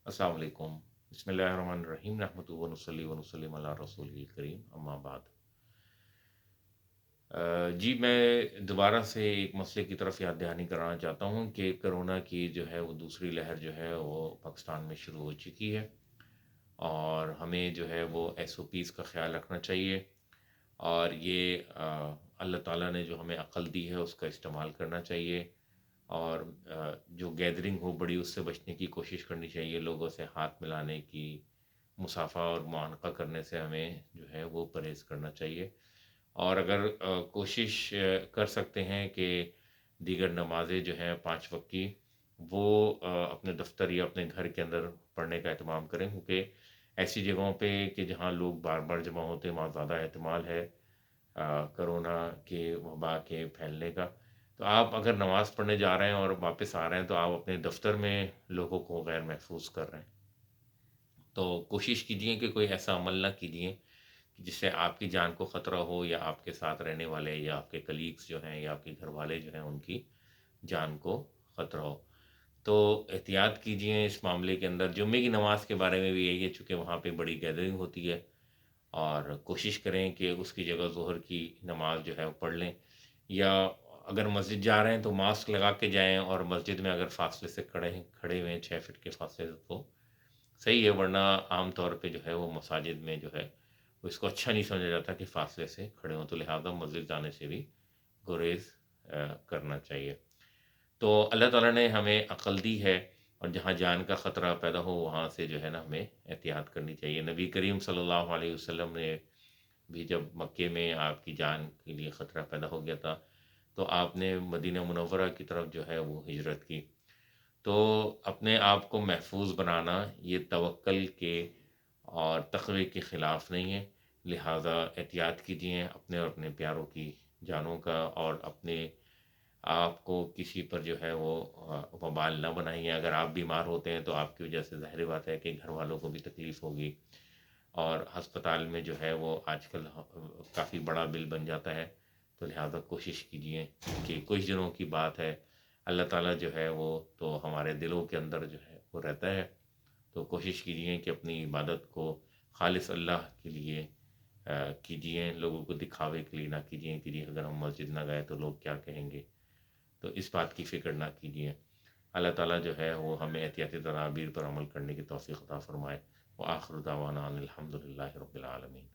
السلام علیکم۔ بسم اللہ الرحمن الرحیم، نحمدہ ونصلی ونسلم علی رسول الکریم، اما بعد۔ جی میں دوبارہ سے ایک مسئلے کی طرف یاد دہانی کرانا چاہتا ہوں کہ کرونا کی جو ہے وہ دوسری لہر جو ہے وہ پاکستان میں شروع ہو چکی ہے، اور ہمیں جو ہے وہ ایس او پیز کا خیال رکھنا چاہیے، اور یہ اللہ تعالیٰ نے جو ہمیں عقل دی ہے اس کا استعمال کرنا چاہیے، اور جو گیدرنگ ہو بڑی اس سے بچنے کی کوشش کرنی چاہیے، لوگوں سے ہاتھ ملانے کی، مصافحہ اور معانقہ کرنے سے ہمیں جو ہے وہ پرہیز کرنا چاہیے۔ اور اگر کوشش کر سکتے ہیں کہ دیگر نمازیں جو ہیں 5 وقت کی وہ اپنے دفتر یا اپنے گھر کے اندر پڑھنے کا اہتمام کریں، کیونکہ ایسی جگہوں پہ کہ جہاں لوگ بار بار جمع ہوتے ہیں وہاں زیادہ احتمال ہے کرونا کے وبا کے پھیلنے کا۔ تو آپ اگر نماز پڑھنے جا رہے ہیں اور واپس آ رہے ہیں تو آپ اپنے دفتر میں لوگوں کو غیر محفوظ کر رہے ہیں، تو کوشش کیجئے کہ کوئی ایسا عمل نہ کیجئے جس سے آپ کی جان کو خطرہ ہو، یا آپ کے ساتھ رہنے والے یا آپ کے کلیگز جو ہیں یا آپ کے گھر والے جو ہیں ان کی جان کو خطرہ ہو۔ تو احتیاط کیجئے اس معاملے کے اندر۔ جمعے کی نماز کے بارے میں بھی یہی ہے، چونکہ وہاں پہ بڑی گیدرنگ ہوتی ہے، اور کوشش کریں کہ اس کی جگہ ظہر کی نماز جو ہے وہ پڑھ لیں، یا اگر مسجد جا رہے ہیں تو ماسک لگا کے جائیں، اور مسجد میں اگر فاصلے سے کھڑے ہوئے ہیں 6 فٹ کے فاصلے سے تو صحیح ہے، ورنہ عام طور پہ جو ہے وہ مساجد میں جو ہے وہ اس کو اچھا نہیں سمجھا جاتا کہ فاصلے سے کھڑے ہوں، تو لہٰذا مسجد جانے سے بھی گریز کرنا چاہیے۔ تو اللہ تعالیٰ نے ہمیں عقل دی ہے، اور جہاں جان کا خطرہ پیدا ہو وہاں سے جو ہے نا ہمیں احتیاط کرنی چاہیے۔ نبی کریم صلی اللہ علیہ وسلم نے بھی جب مکے میں آپ کی جان کے لیے خطرہ پیدا ہو گیا تھا تو آپ نے مدینہ منورہ کی طرف جو ہے وہ ہجرت کی۔ تو اپنے آپ کو محفوظ بنانا یہ توکل کے اور تقوی کے خلاف نہیں ہے، لہٰذا احتیاط کیجیے اپنے اور اپنے پیاروں کی جانوں کا، اور اپنے آپ کو کسی پر جو ہے وہ وبال نہ بنائیے۔ اگر آپ بیمار ہوتے ہیں تو آپ کی وجہ سے ظاہر بات ہے کہ گھر والوں کو بھی تکلیف ہوگی، اور ہسپتال میں جو ہے وہ آج کل کافی بڑا بل بن جاتا ہے، تو لہٰذا کوشش کیجیے کہ کچھ دنوں کی بات ہے، اللہ تعالیٰ جو ہے وہ تو ہمارے دلوں کے اندر جو ہے وہ رہتا ہے، تو کوشش کیجیے کہ اپنی عبادت کو خالص اللہ کے لیے کیجیے، لوگوں کو دکھاوے کے لیے نہ کیجیے کہ جی اگر ہم مسجد نہ گئے تو لوگ کیا کہیں گے، تو اس بات کی فکر نہ کیجیے۔ اللہ تعالیٰ جو ہے وہ ہمیں احتیاطی تدابیر پر عمل کرنے کی توفیق عطا فرمائے۔ وآخر دعوانا ان الحمد للہ رب العالمین۔